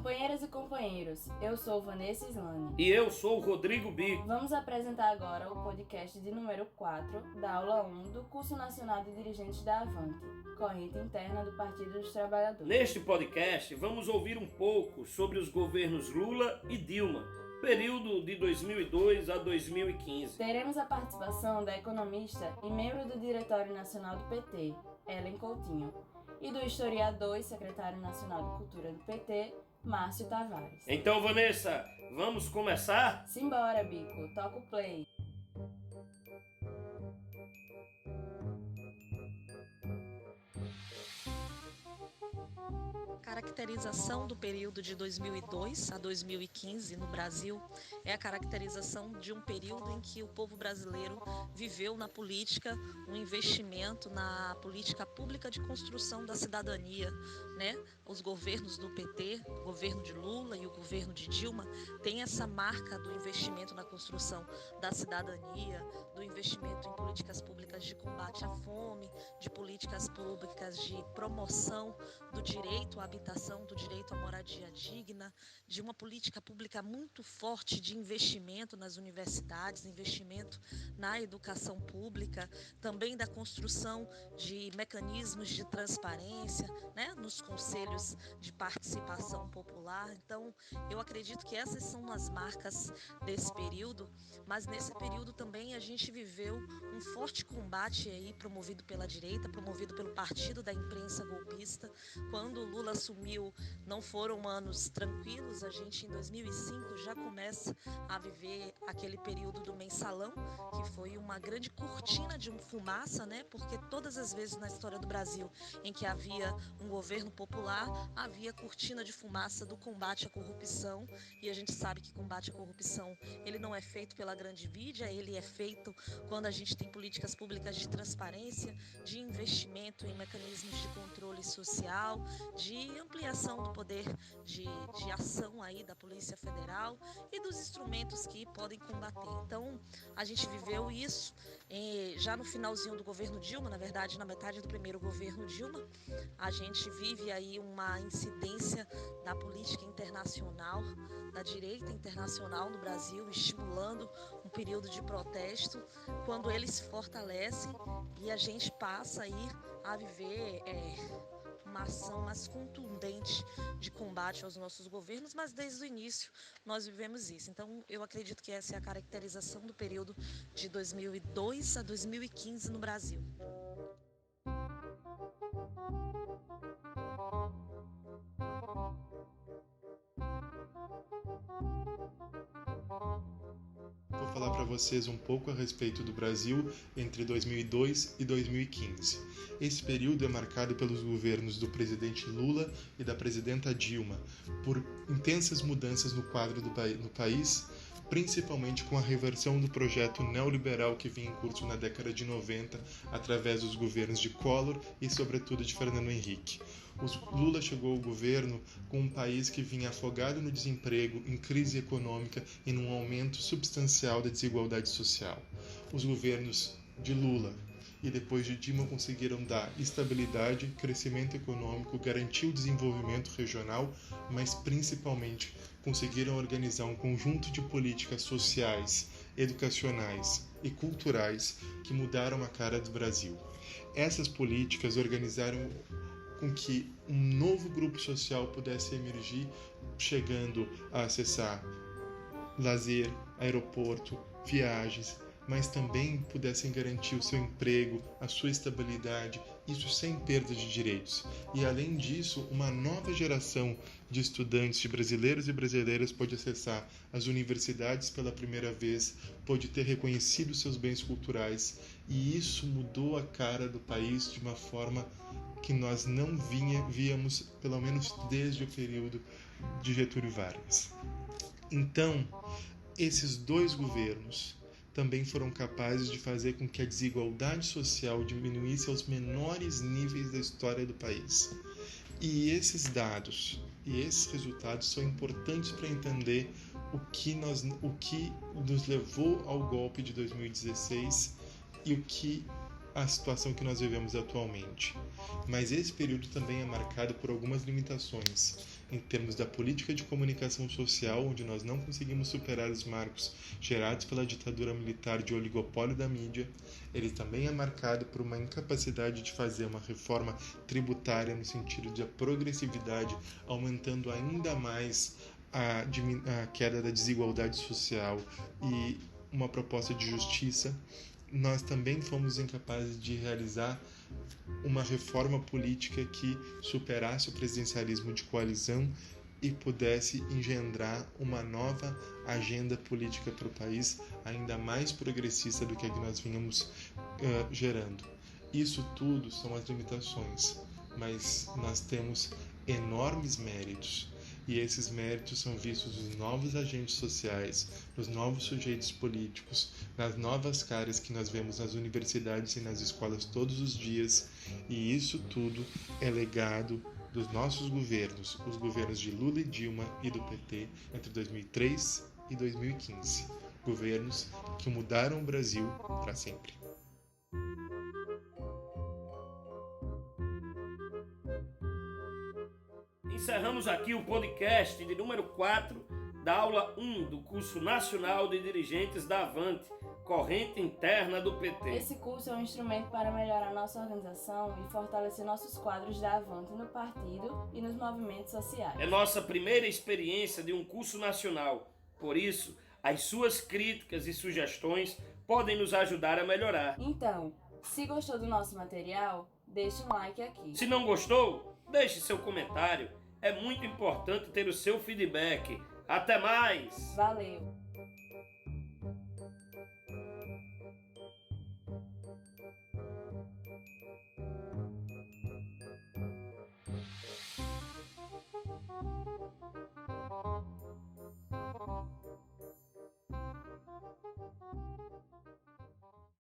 Companheiras e companheiros, eu sou Vanessa Islane. E eu sou o Rodrigo Bico. Vamos apresentar agora o podcast de número 4 da aula 1 do Curso Nacional de Dirigentes da Avante, corrente interna do Partido dos Trabalhadores. Neste podcast, vamos ouvir um pouco sobre os governos Lula e Dilma, período de 2002 a 2015. Teremos a participação da economista e membro do Diretório Nacional do PT, Ellen Coutinho, e do historiador e secretário nacional de Cultura do PT, Márcio Tavares. Então, Vanessa, vamos começar? Simbora, Bico, toca o play. Caracterização do período de 2002 a 2015 no Brasil é a caracterização de um período em que o povo brasileiro viveu na política um investimento na política pública de construção da cidadania, né? Os governos do PT, o governo de Lula e o governo de Dilma têm essa marca do investimento na construção da cidadania, do investimento em políticas públicas de combate à fome, de políticas públicas de promoção do direito à habitação, do direito à moradia digna, de uma política pública muito forte de investimento nas universidades, investimento na educação pública, também da construção de mecanismos de transparência, né, nos conselhos de participação popular. Então, eu acredito que essas são as marcas desse período, mas nesse período também a gente viveu um forte combate aí promovido pela direita, promovido pelo partido da imprensa golpista. Quando Lula assumiu, não foram anos tranquilos. A gente, em 2005, já começa a viver aquele período do mensalão, que foi uma grande cortina de fumaça, né? Porque todas as vezes na história do Brasil em que havia um governo popular, havia cortina de fumaça do combate à corrupção. E a gente sabe que combate à corrupção, ele não é feito pela grande mídia, ele é feito quando a gente tem políticas públicas de transparência, de investimento em mecanismos de controle social, de ampliação do poder de ação aí da Polícia Federal e dos instrumentos que podem combater. Então, a gente viveu isso já no finalzinho do governo Dilma, na verdade, na metade do primeiro governo Dilma. A gente vive aí uma incidência da política internacional, da direita internacional no Brasil, estimulando um período de protesto, quando ele se fortalece e a gente passa aí a viver uma ação mais contundente de combate aos nossos governos, mas desde o início nós vivemos isso. Então, eu acredito que essa é a caracterização do período de 2002 a 2015 no Brasil. Vou falar para vocês um pouco a respeito do Brasil entre 2002 e 2015. Esse período é marcado pelos governos do presidente Lula e da presidenta Dilma, por intensas mudanças no quadro no país, principalmente com a reversão do projeto neoliberal que vinha em curso na década de 90, através dos governos de Collor e, sobretudo, de Fernando Henrique. Lula chegou ao governo com um país que vinha afogado no desemprego, em crise econômica e num aumento substancial da desigualdade social. Os governos de Lula e depois de Dilma conseguiram dar estabilidade, crescimento econômico, garantir o desenvolvimento regional, mas principalmente conseguiram organizar um conjunto de políticas sociais, educacionais e culturais que mudaram a cara do Brasil. Essas políticas organizaram com que um novo grupo social pudesse emergir, chegando a acessar lazer, aeroporto, viagens, mas também pudessem garantir o seu emprego, a sua estabilidade, isso sem perda de direitos. E além disso, uma nova geração de estudantes, de brasileiros e brasileiras pôde acessar as universidades pela primeira vez, pôde ter reconhecido seus bens culturais, e isso mudou a cara do país de uma forma que nós não víamos, pelo menos desde o período de Getúlio Vargas. Então, esses dois governos também foram capazes de fazer com que a desigualdade social diminuísse aos menores níveis da história do país. E esses dados e esses resultados são importantes para entender o que nos levou ao golpe de 2016 e o que a situação que nós vivemos atualmente. Mas esse período também é marcado por algumas limitações, em termos da política de comunicação social, onde nós não conseguimos superar os marcos gerados pela ditadura militar de oligopólio da mídia. Ele também é marcado por uma incapacidade de fazer uma reforma tributária no sentido de progressividade, aumentando ainda mais a queda da desigualdade social e uma proposta de justiça. Nós também fomos incapazes de realizar uma reforma política que superasse o presidencialismo de coalizão e pudesse engendrar uma nova agenda política para o país, ainda mais progressista do que a que nós vínhamos gerando. Isso tudo são as limitações, mas nós temos enormes méritos. E esses méritos são vistos nos novos agentes sociais, nos novos sujeitos políticos, nas novas caras que nós vemos nas universidades e nas escolas todos os dias. E isso tudo é legado dos nossos governos, os governos de Lula e Dilma e do PT entre 2003 e 2015. Governos que mudaram o Brasil para sempre. Encerramos aqui o podcast de número 4 da aula 1 do curso nacional de dirigentes da Avante, corrente interna do PT. Esse curso é um instrumento para melhorar nossa organização e fortalecer nossos quadros da Avante no partido e nos movimentos sociais. É nossa primeira experiência de um curso nacional, por isso, as suas críticas e sugestões podem nos ajudar a melhorar. Então, se gostou do nosso material, deixe um like aqui. Se não gostou, deixe seu comentário. É muito importante ter o seu feedback. Até mais! Valeu!